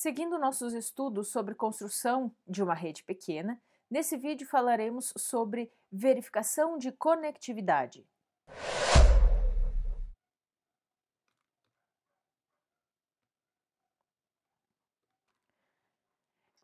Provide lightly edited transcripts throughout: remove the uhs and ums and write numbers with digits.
Seguindo nossos estudos sobre construção de uma rede pequena, nesse vídeo falaremos sobre verificação de conectividade.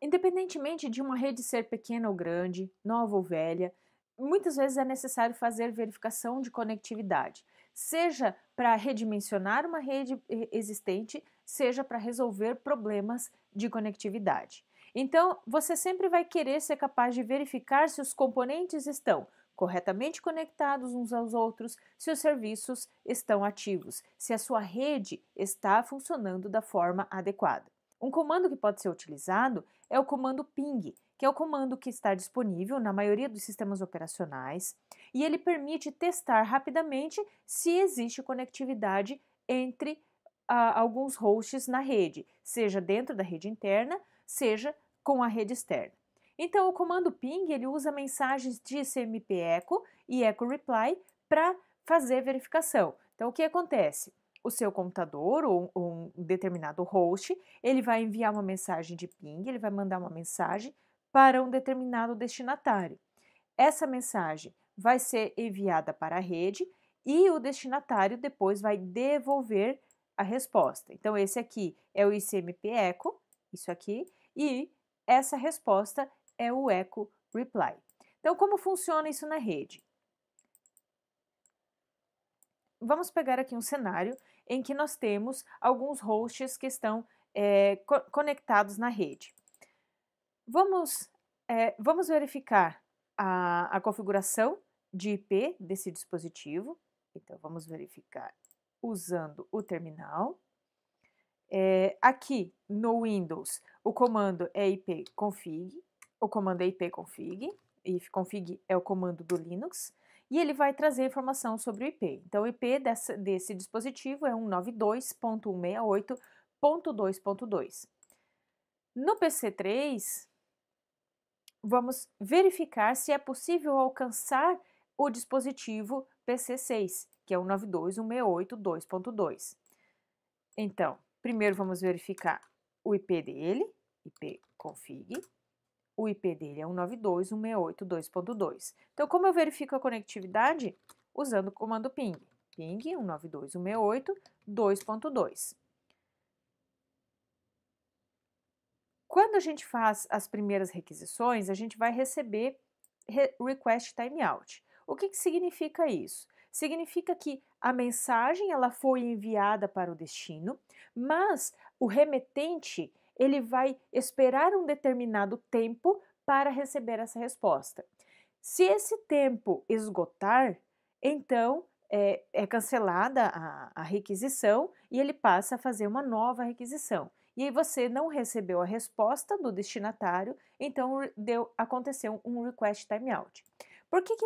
Independentemente de uma rede ser pequena ou grande, nova ou velha, muitas vezes é necessário fazer verificação de conectividade, seja para redimensionar uma rede existente, seja para resolver problemas de conectividade. Então, você sempre vai querer ser capaz de verificar se os componentes estão corretamente conectados uns aos outros, se os serviços estão ativos, se a sua rede está funcionando da forma adequada. Um comando que pode ser utilizado é o comando ping, que é o comando que está disponível na maioria dos sistemas operacionais e ele permite testar rapidamente se existe conectividade entre alguns hosts na rede, seja dentro da rede interna, seja com a rede externa. Então, o comando ping ele usa mensagens de ICMP echo e echo reply para fazer verificação. Então, o que acontece? O seu computador ou um determinado host, ele vai enviar uma mensagem de ping, ele vai mandar uma mensagem para um determinado destinatário. Essa mensagem vai ser enviada para a rede e o destinatário depois vai devolver a resposta. Então, esse aqui é o ICMP echo, isso aqui, e essa resposta é o echo reply. Então, como funciona isso na rede? Vamos pegar aqui um cenário em que nós temos alguns hosts que estão conectados na rede. Vamos verificar a configuração de IP desse dispositivo. Então, vamos verificar usando o terminal. Aqui no Windows, o comando é ipconfig, o comando é ipconfig, ifconfig é o comando do Linux, e ele vai trazer informação sobre o IP. Então, o IP desse dispositivo é 192.168.2.2. No PC3, vamos verificar se é possível alcançar o dispositivo PC6, que é o 192.168.2.2. Então, primeiro vamos verificar o IP dele, ipconfig. O IP dele é 192.168.2.2. Então, como eu verifico a conectividade? Usando o comando ping. Ping 192.168.2.2. Quando a gente faz as primeiras requisições, a gente vai receber request timeout. O que significa isso? Significa que a mensagem ela foi enviada para o destino, mas o remetente ele vai esperar um determinado tempo para receber essa resposta. Se esse tempo esgotar, então é cancelada a requisição e ele passa a fazer uma nova requisição. E aí você não recebeu a resposta do destinatário, então aconteceu um request timeout. Por que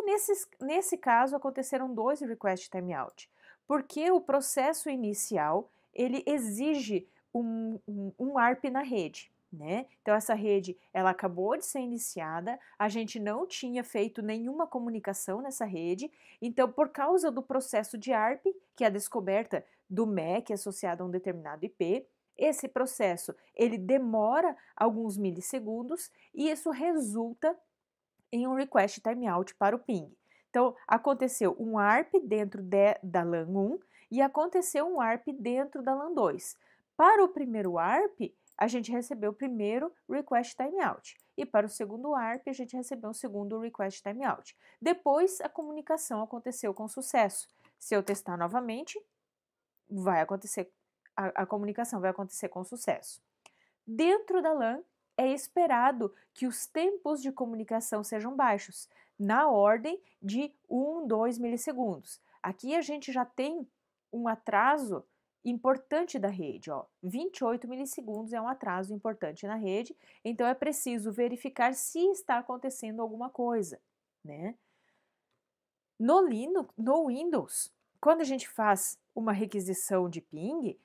nesse caso aconteceram dois request timeout? Porque o processo inicial ele exige um ARP na rede. Né? Então essa rede ela acabou de ser iniciada, a gente não tinha feito nenhuma comunicação nessa rede, então por causa do processo de ARP, que é a descoberta do MAC associado a um determinado IP, esse processo ele demora alguns milissegundos e isso resulta em um request timeout para o ping. Então aconteceu um ARP dentro da LAN 1 e aconteceu um ARP dentro da LAN 2. Para o primeiro ARP, a gente recebeu o primeiro request timeout. E para o segundo ARP, a gente recebeu um segundo request timeout. Depois, a comunicação aconteceu com sucesso. Se eu testar novamente, vai acontecer, a comunicação vai acontecer com sucesso. Dentro da LAN, é esperado que os tempos de comunicação sejam baixos, na ordem de 1, 2 milissegundos. Aqui a gente já tem um atraso importante da rede, ó. 28 milissegundos é um atraso importante na rede, então é preciso verificar se está acontecendo alguma coisa, né? No Windows, quando a gente faz uma requisição de ping,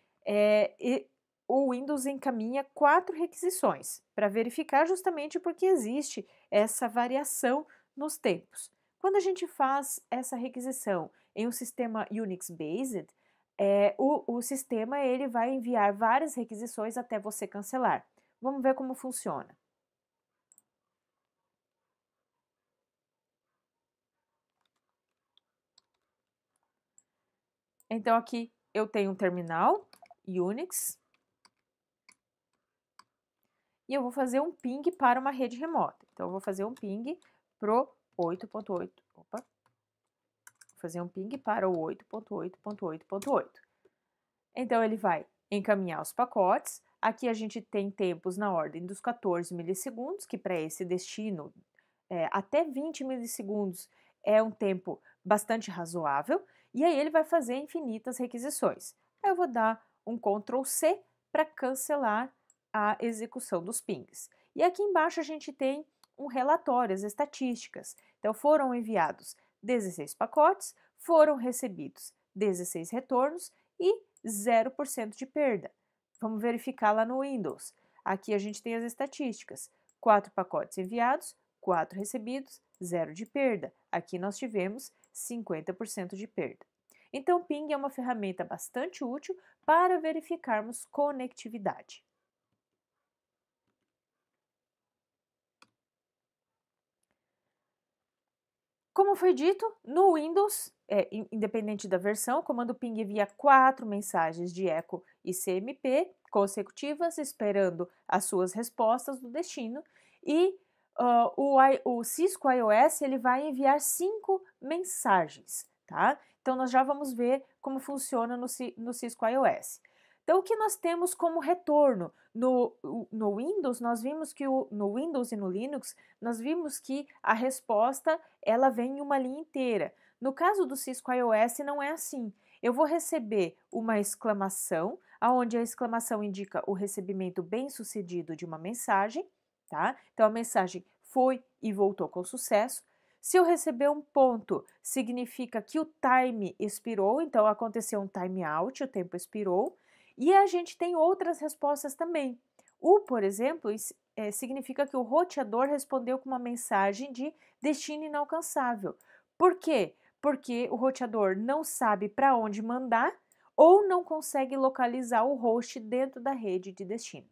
o Windows encaminha 4 requisições para verificar justamente porque existe essa variação nos tempos. Quando a gente faz essa requisição em um sistema Unix-based, o sistema ele vai enviar várias requisições até você cancelar. Vamos ver como funciona. Então, aqui eu tenho um terminal Unix e eu vou fazer um ping para uma rede remota. Então, eu vou fazer um ping pro 8.8. Opa! Vou fazer um ping para o 8.8.8.8. Então, ele vai encaminhar os pacotes. Aqui a gente tem tempos na ordem dos 14 milissegundos, que para esse destino, até 20 milissegundos é um tempo bastante razoável. E aí ele vai fazer infinitas requisições. Aí eu vou dar um Ctrl C para cancelar a execução dos pings. E aqui embaixo a gente tem um relatório, as estatísticas. Então foram enviados 16 pacotes, foram recebidos 16 retornos e 0% de perda. Vamos verificar lá no Windows. Aqui a gente tem as estatísticas. 4 pacotes enviados, 4 recebidos, 0 de perda. Aqui nós tivemos 50% de perda. Então, o ping é uma ferramenta bastante útil para verificarmos conectividade. Como foi dito, no Windows, independente da versão, o comando ping envia 4 mensagens de eco e CMP consecutivas, esperando as suas respostas do destino, e o Cisco iOS ele vai enviar 5 mensagens, tá? Então, nós já vamos ver como funciona no Cisco iOS. Então, o que nós temos como retorno? No Windows, nós vimos que no Windows e no Linux, nós vimos que a resposta ela vem em uma linha inteira. No caso do Cisco iOS, não é assim. Eu vou receber uma exclamação, onde a exclamação indica o recebimento bem-sucedido de uma mensagem, tá? Então, a mensagem foi e voltou com sucesso. Se eu receber um ponto, significa que o time expirou, então aconteceu um timeout, o tempo expirou. E a gente tem outras respostas também. Por exemplo, significa que o roteador respondeu com uma mensagem de destino inalcançável. Por quê? Porque o roteador não sabe para onde mandar ou não consegue localizar o host dentro da rede de destino.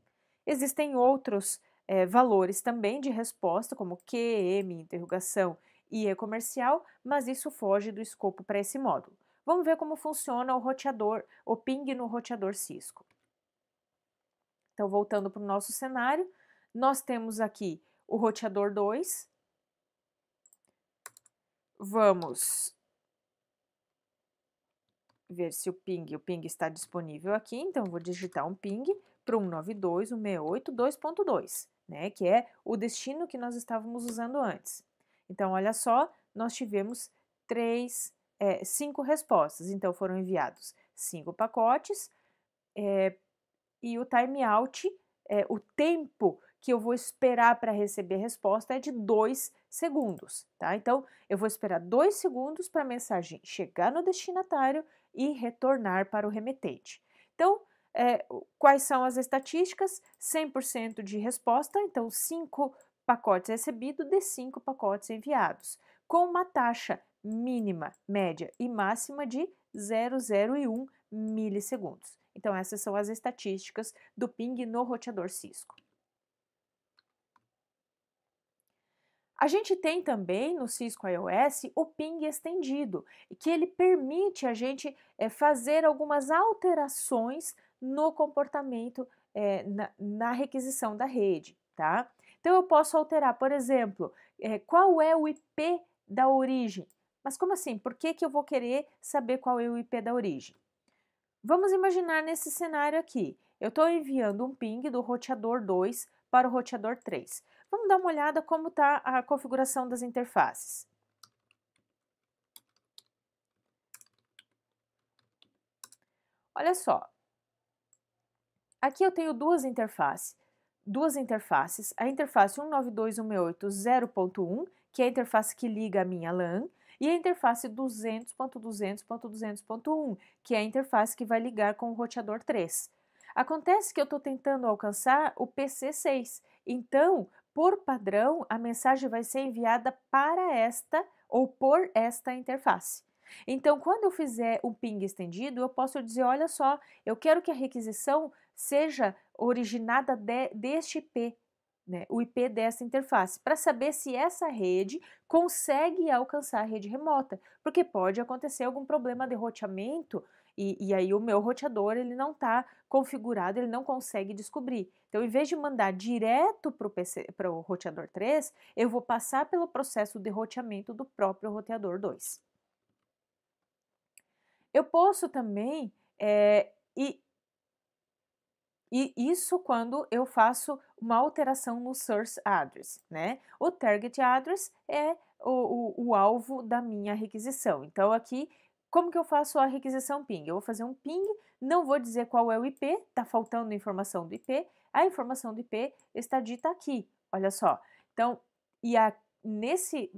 Existem outros valores também de resposta, como QEM, interrogação e e-comercial, mas isso foge do escopo para esse módulo. Vamos ver como funciona o roteador, o ping no roteador Cisco. Então, voltando para o nosso cenário, nós temos aqui o roteador 2. Vamos ver se o ping está disponível aqui. Então, vou digitar um ping para 192.168.2.2, né, que é o destino que nós estávamos usando antes. Então, olha só, nós tivemos 5 respostas. Então, foram enviados 5 pacotes e o timeout, o tempo que eu vou esperar para receber a resposta é de 2 segundos, tá? Então, eu vou esperar 2 segundos para a mensagem chegar no destinatário e retornar para o remetente. Então, quais são as estatísticas? 100% de resposta, então 5 pacotes recebidos de 5 pacotes enviados, com uma taxa mínima, média e máxima de 0,01 milissegundos. Então, essas são as estatísticas do ping no roteador Cisco. A gente tem também no Cisco iOS o ping estendido, que ele permite a gente fazer algumas alterações no comportamento na requisição da rede, tá? Então, eu posso alterar, por exemplo, qual é o IP da origem. Mas como assim? Por que eu vou querer saber qual é o IP da origem? Vamos imaginar nesse cenário aqui. Eu estou enviando um ping do roteador 2 para o roteador 3. Vamos dar uma olhada como está a configuração das interfaces. Olha só. Aqui eu tenho duas interfaces. A interface 192.168.0.1, que é a interface que liga a minha LAN, e a interface 200.200.200.1, que é a interface que vai ligar com o roteador 3. Acontece que eu estou tentando alcançar o PC6, então, por padrão, a mensagem vai ser enviada para esta ou por esta interface. Então, quando eu fizer um ping estendido, eu posso dizer, olha só, eu quero que a requisição seja originada deste IP, né, o IP dessa interface, para saber se essa rede consegue alcançar a rede remota, porque pode acontecer algum problema de roteamento e aí o meu roteador ele não está configurado, ele não consegue descobrir. Então, em vez de mandar direto para o roteador 3, eu vou passar pelo processo de roteamento do próprio roteador 2. Eu posso também, e isso quando eu faço uma alteração no source address, né? O target address é o alvo da minha requisição. Então, aqui, como que eu faço a requisição ping? Eu vou fazer um ping, não vou dizer qual é o IP, tá faltando informação do IP, a informação do IP está dita aqui, olha só. Então,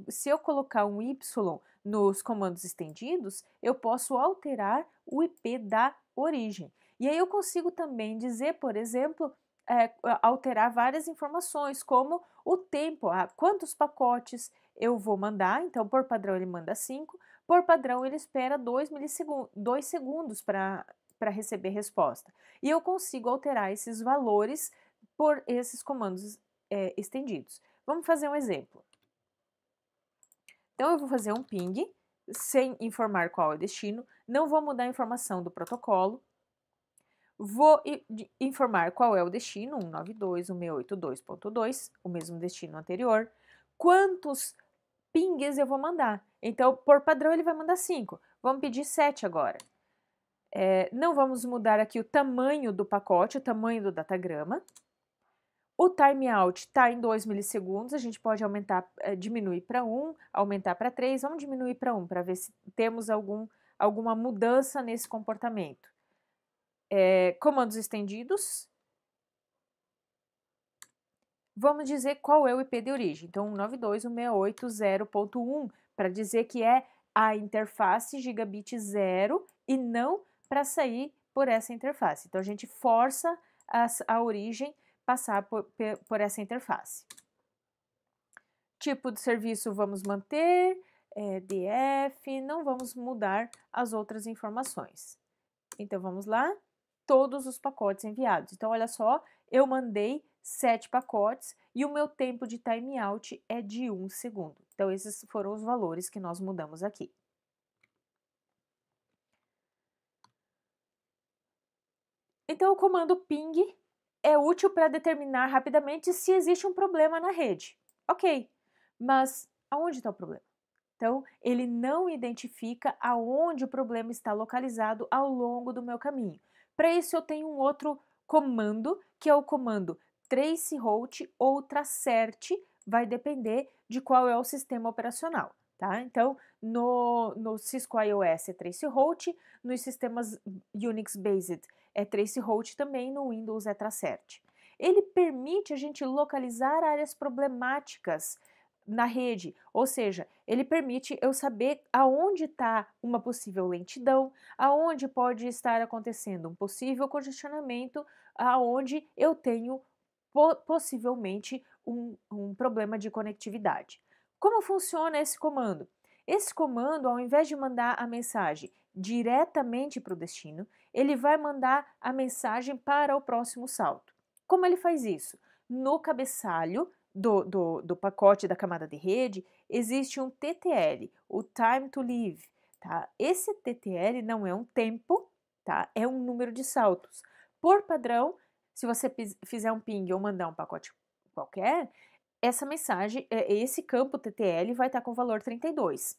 se eu colocar um Y nos comandos estendidos, eu posso alterar o IP da origem. E aí eu consigo também dizer, por exemplo, alterar várias informações, como o tempo, quantos pacotes eu vou mandar. Então, por padrão, ele manda 5, por padrão, ele espera 2 segundos para receber resposta. E eu consigo alterar esses valores por esses comandos estendidos. Vamos fazer um exemplo. Então, eu vou fazer um ping, sem informar qual é o destino, não vou mudar a informação do protocolo, vou informar qual é o destino, 192.168.2.2, o mesmo destino anterior, quantos pings eu vou mandar. Então, por padrão, ele vai mandar 5. Vamos pedir 7 agora. Não vamos mudar aqui o tamanho do pacote, o tamanho do datagrama. O timeout está em 2 milissegundos, a gente pode aumentar, diminuir para 1, aumentar para 3, vamos diminuir para 1, para ver se temos alguma mudança nesse comportamento. Comandos estendidos. Vamos dizer qual é o IP de origem. Então, 192.168.0.1, para dizer que é a interface gigabit 0 e não para sair por essa interface. Então, a gente força a origem passar por essa interface. Tipo de serviço vamos manter, DF, não vamos mudar as outras informações. Então, vamos lá. Todos os pacotes enviados. Então, olha só, eu mandei 7 pacotes e o meu tempo de timeout é de 1 segundo. Então, esses foram os valores que nós mudamos aqui. Então, o comando ping é útil para determinar rapidamente se existe um problema na rede. Ok, mas aonde está o problema? Então, ele não identifica aonde o problema está localizado ao longo do meu caminho. Para isso, eu tenho um outro comando, que é o comando traceroute ou tracert, vai depender de qual é o sistema operacional, tá? Então, no Cisco iOS é traceroute, nos sistemas Unix-based é traceroute também, no Windows é tracert. Ele permite a gente localizar áreas problemáticas na rede, ou seja, ele permite eu saber aonde está uma possível lentidão, aonde pode estar acontecendo um possível congestionamento, aonde eu tenho possivelmente um problema de conectividade. Como funciona esse comando? Esse comando, ao invés de mandar a mensagem diretamente para o destino, ele vai mandar a mensagem para o próximo salto. Como ele faz isso? No cabeçalho do pacote da camada de rede, existe um TTL, o Time to Live, tá? Esse TTL não é um tempo, tá? É um número de saltos. Por padrão, se você fizer um ping ou mandar um pacote qualquer, essa mensagem, esse campo TTL vai estar com o valor 32.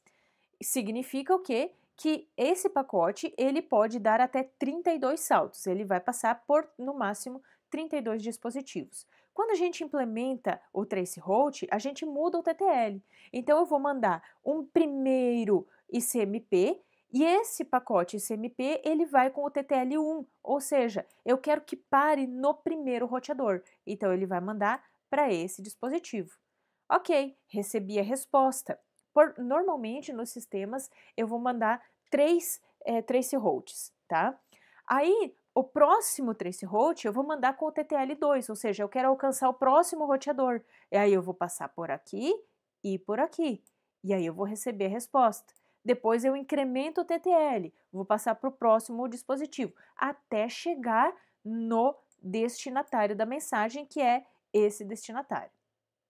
Significa o quê? Que esse pacote, ele pode dar até 32 saltos, ele vai passar por, no máximo, 32 dispositivos. Quando a gente implementa o traceroute, a gente muda o TTL. Então, eu vou mandar um primeiro ICMP e esse pacote ICMP, ele vai com o TTL1, ou seja, eu quero que pare no primeiro roteador. Então, ele vai mandar para esse dispositivo. Ok, recebi a resposta. Normalmente, nos sistemas, eu vou mandar 3 traceroutes, tá? Aí, o próximo traceroute eu vou mandar com o TTL2, ou seja, eu quero alcançar o próximo roteador. E aí eu vou passar por aqui e por aqui. E aí eu vou receber a resposta. Depois eu incremento o TTL, vou passar para o próximo dispositivo, até chegar no destinatário da mensagem, que é esse destinatário.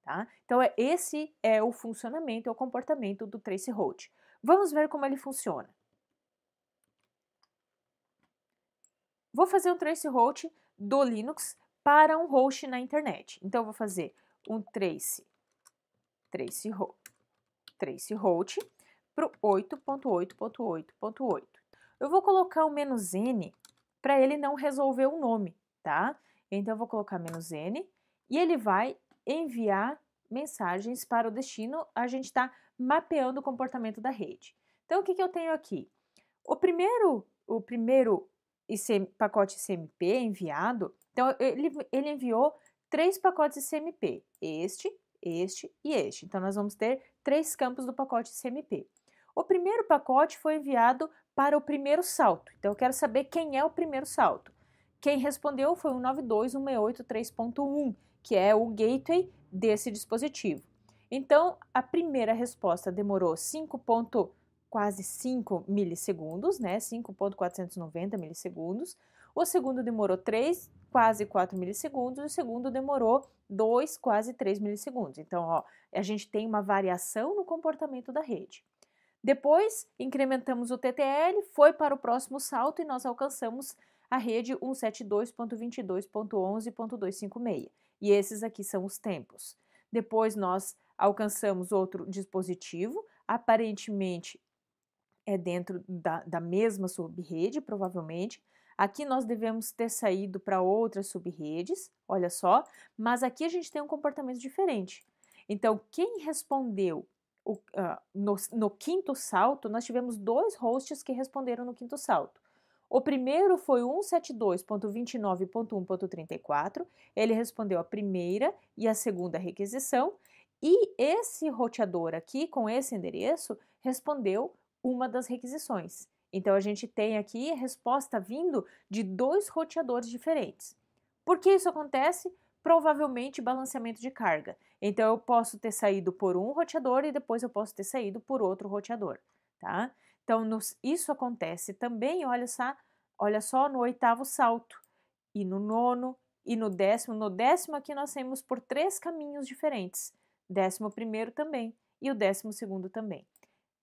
Tá? Então, esse é o funcionamento, é o comportamento do traceroute. Vamos ver como ele funciona. Vou fazer um traceroute do Linux para um host na internet. Então, eu vou fazer um traceroute para o 8.8.8.8. Eu vou colocar o "-n" para ele não resolver o nome, tá? Então, eu vou colocar "-n" e ele vai enviar mensagens para o destino. A gente está mapeando o comportamento da rede. Então, o que eu tenho aqui? O primeiro pacote ICMP enviado, então ele enviou 3 pacotes ICMP, este e este. Então, nós vamos ter 3 campos do pacote ICMP. O primeiro pacote foi enviado para o primeiro salto. Então, eu quero saber quem é o primeiro salto. Quem respondeu foi o 192.168.3.1, que é o gateway desse dispositivo. Então, a primeira resposta demorou quase 5 milissegundos, né? 5.490 milissegundos. O segundo demorou 3, quase 4 milissegundos. E o segundo demorou 2, quase 3 milissegundos. Então, ó, a gente tem uma variação no comportamento da rede. Depois, incrementamos o TTL, foi para o próximo salto e nós alcançamos a rede 172.22.11.256. E esses aqui são os tempos. Depois, nós alcançamos outro dispositivo, aparentemente é dentro da mesma subrede, provavelmente. Aqui nós devemos ter saído para outras subredes, olha só, mas aqui a gente tem um comportamento diferente. Então, quem respondeu no quinto salto, nós tivemos 2 hosts que responderam no quinto salto. O primeiro foi o 172.29.1.34, ele respondeu a primeira e a segunda requisição, e esse roteador aqui, com esse endereço, respondeu uma das requisições. Então, a gente tem aqui a resposta vindo de 2 roteadores diferentes. Por que isso acontece? Provavelmente balanceamento de carga. Então, eu posso ter saído por um roteador e depois eu posso ter saído por outro roteador, tá? Então, isso acontece também, olha só, no 8º salto, e no 9º, e no 10º. No 10º aqui nós saímos por 3 caminhos diferentes. 11º também, e o 12º também.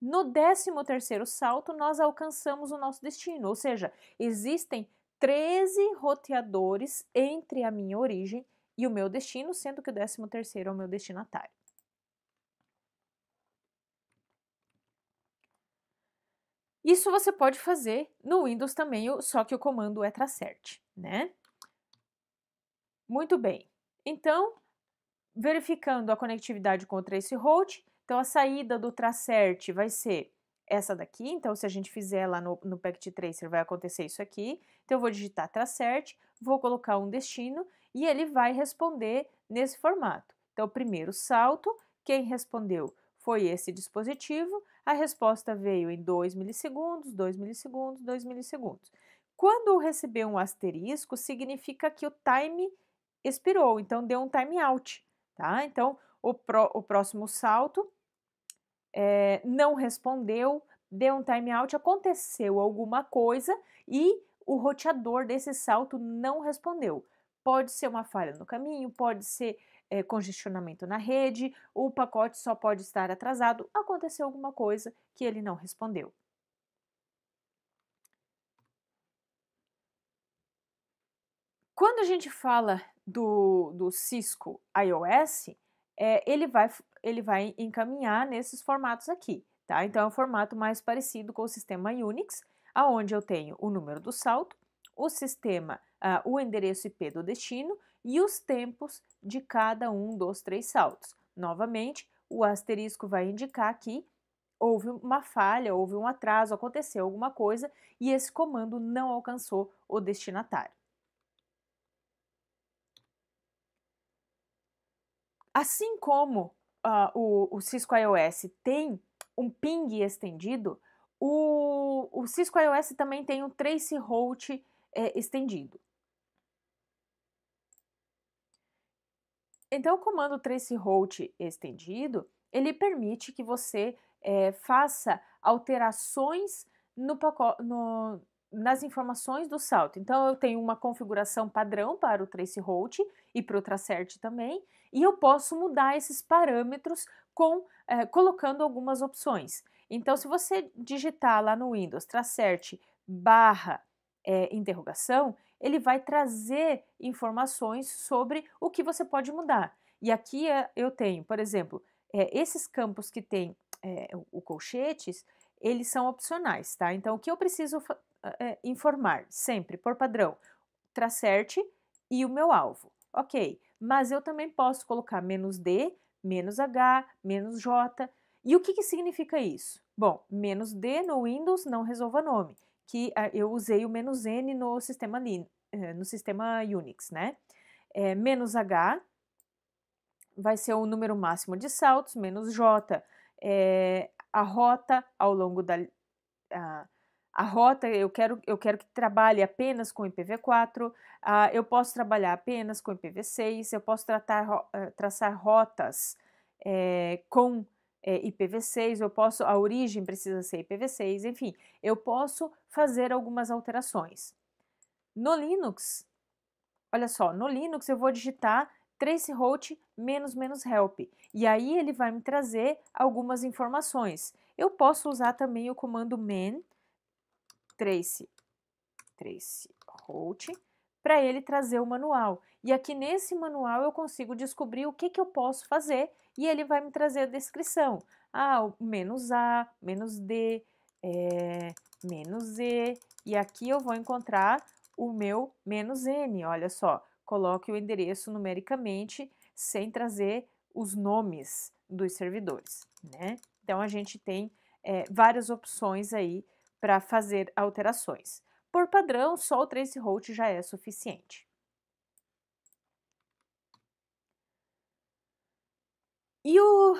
No 13º salto, nós alcançamos o nosso destino, ou seja, existem 13 roteadores entre a minha origem e o meu destino, sendo que o 13º é o meu destinatário. Isso você pode fazer no Windows também, só que o comando é tracert, né? Muito bem. Então, verificando a conectividade com o traceroute, então a saída do tracert vai ser essa daqui. Então, se a gente fizer lá no packet tracer, vai acontecer isso aqui. Então, eu vou digitar tracert, vou colocar um destino e ele vai responder nesse formato. Então, o primeiro salto, quem respondeu foi esse dispositivo, a resposta veio em 2 milissegundos, 2 milissegundos, 2 milissegundos. Quando receber um asterisco, significa que o time expirou, então deu um timeout, tá? Então, o próximo salto não respondeu, deu um timeout, aconteceu alguma coisa e o roteador desse salto não respondeu. Pode ser uma falha no caminho, pode ser congestionamento na rede, o pacote só pode estar atrasado, aconteceu alguma coisa que ele não respondeu. Quando a gente fala do Cisco iOS, ele vai encaminhar nesses formatos aqui, tá? Então, é um formato mais parecido com o sistema Unix, aonde eu tenho o número do salto, o sistema, o endereço IP do destino e os tempos de cada um dos 3 saltos. Novamente, o asterisco vai indicar que houve uma falha, houve um atraso, aconteceu alguma coisa e esse comando não alcançou o destinatário. Assim como o Cisco iOS tem um ping estendido, o Cisco iOS também tem um traceroute estendido. Então, o comando traceroute estendido, ele permite que você faça alterações nas informações do salto. Então, eu tenho uma configuração padrão para o traceroute e para o tracert também, e eu posso mudar esses parâmetros colocando algumas opções. Então, se você digitar lá no Windows tracert barra interrogação, ele vai trazer informações sobre o que você pode mudar. E aqui eu tenho, por exemplo, esses campos que tem o colchetes, eles são opcionais, tá? Então, o que eu preciso informar sempre, por padrão, tracert e o meu alvo. Ok, mas eu também posso colocar "-d", "-h", "-j". E o que significa isso? Bom, "-d" no Windows não resolva nome, que eu usei o "-n" no sistema Unix, né? "-h" vai ser o número máximo de saltos, "-j" a rota ao longo da... A rota eu quero que trabalhe apenas com IPv4, eu posso trabalhar apenas com IPv6, eu posso traçar rotas com IPv6, a origem precisa ser IPv6, enfim, eu posso fazer algumas alterações. No Linux, olha só, no Linux eu vou digitar traceroute --help, e aí ele vai me trazer algumas informações. Eu posso usar também o comando man traceroute para ele trazer o manual. E aqui nesse manual eu consigo descobrir o que eu posso fazer e ele vai me trazer a descrição. O "-a", "-d", "-e", e aqui eu vou encontrar o meu "-n", olha só, coloque o endereço numericamente sem trazer os nomes dos servidores, né? Então a gente tem várias opções aí para fazer alterações. Por padrão, só o traceroute já é suficiente. E o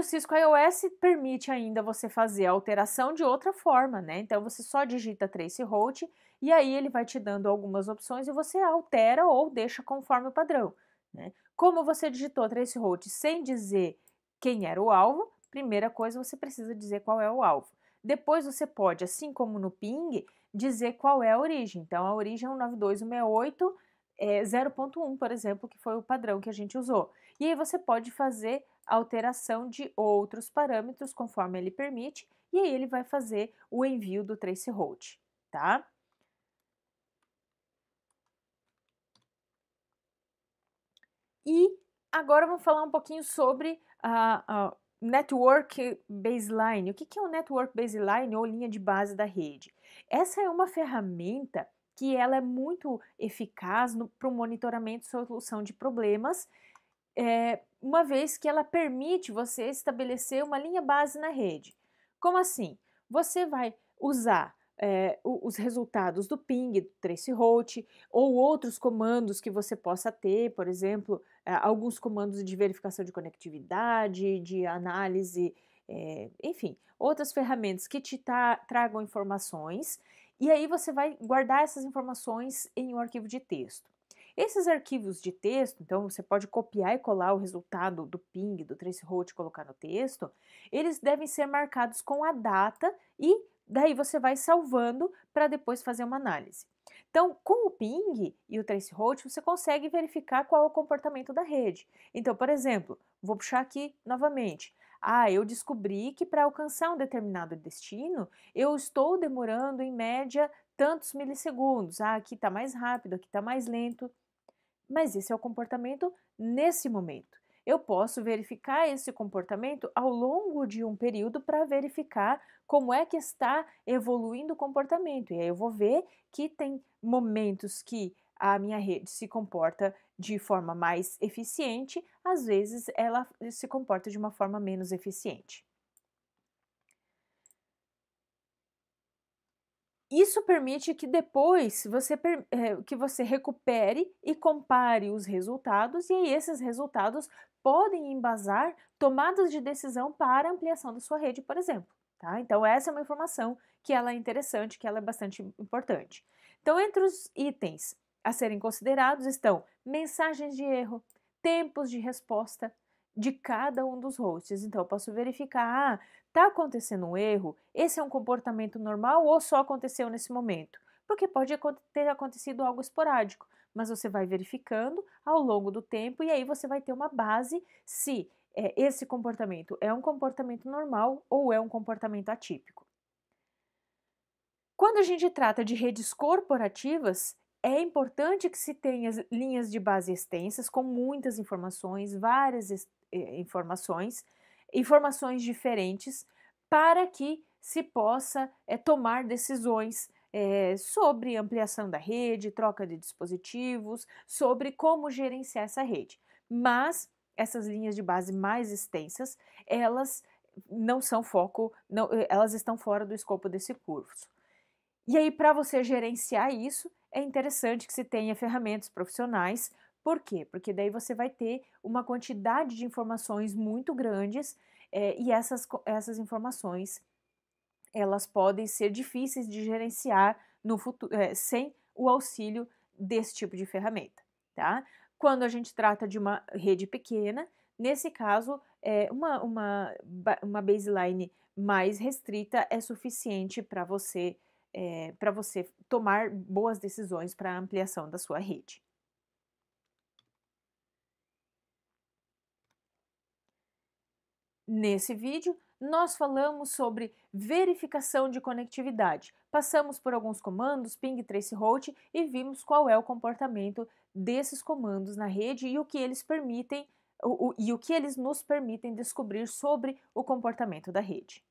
Cisco iOS permite ainda você fazer a alteração de outra forma, né? Então você só digita traceroute e aí ele vai te dando algumas opções e você altera ou deixa conforme o padrão, né? Como você digitou traceroute sem dizer quem era o alvo, primeira coisa você precisa dizer qual é o alvo. Depois você pode, assim como no ping, dizer qual é a origem. Então a origem é 192.168 0.1, por exemplo, que foi o padrão que a gente usou. E aí você pode fazer alteração de outros parâmetros conforme ele permite, e aí ele vai fazer o envio do traceroute, tá? E agora vamos falar um pouquinho sobre a Network Baseline. O que é o Network Baseline ou linha de base da rede? Essa é uma ferramenta que ela é muito eficaz para o monitoramento e solução de problemas, uma vez que ela permite você estabelecer uma linha base na rede. Como assim? Você vai usar os resultados do ping, do traceroute, ou outros comandos que você possa ter, por exemplo, alguns comandos de verificação de conectividade, de análise, enfim, outras ferramentas que te tragam informações, e aí você vai guardar essas informações em um arquivo de texto. Esses arquivos de texto, então você pode copiar e colar o resultado do ping, do traceroute e colocar no texto, eles devem ser marcados com a data e daí você vai salvando para depois fazer uma análise. Então, com o ping e o traceroute, você consegue verificar qual é o comportamento da rede. Então, por exemplo, vou puxar aqui novamente. Eu descobri que para alcançar um determinado destino, eu estou demorando em média tantos milissegundos. Aqui está mais rápido, aqui está mais lento. Mas esse é o comportamento nesse momento. Eu posso verificar esse comportamento ao longo de um período para verificar como é que está evoluindo o comportamento. E aí eu vou ver que tem momentos que a minha rede se comporta de forma mais eficiente, às vezes ela se comporta de uma forma menos eficiente. Isso permite que depois que você recupere e compare os resultados, e aí esses resultados podem embasar tomadas de decisão para ampliação da sua rede, por exemplo. Tá? Então, essa é uma informação que ela é interessante, que ela é bastante importante. Então, entre os itens a serem considerados estão mensagens de erro, tempos de resposta de cada um dos hosts. Então, eu posso verificar, está acontecendo um erro? Esse é um comportamento normal ou só aconteceu nesse momento? Porque pode ter acontecido algo esporádico, mas você vai verificando ao longo do tempo e aí você vai ter uma base se esse comportamento é um comportamento normal ou é um comportamento atípico. Quando a gente trata de redes corporativas, é importante que se tenha linhas de base extensas com muitas informações, várias informações diferentes, para que se possa tomar decisões sobre ampliação da rede, troca de dispositivos, sobre como gerenciar essa rede. Mas essas linhas de base mais extensas, elas não são foco, não, elas estão fora do escopo desse curso. E aí, para você gerenciar isso, é interessante que se tenha ferramentas profissionais. Por quê? Porque daí você vai ter uma quantidade de informações muito grandes e essas informações elas podem ser difíceis de gerenciar no futuro, sem o auxílio desse tipo de ferramenta, tá? Quando a gente trata de uma rede pequena, nesse caso, uma baseline mais restrita é suficiente para você tomar boas decisões para a ampliação da sua rede. Nesse vídeo, nós falamos sobre verificação de conectividade. Passamos por alguns comandos, ping, trace, route, e vimos qual é o comportamento desses comandos na rede e o que eles permitem, e o que eles nos permitem descobrir sobre o comportamento da rede.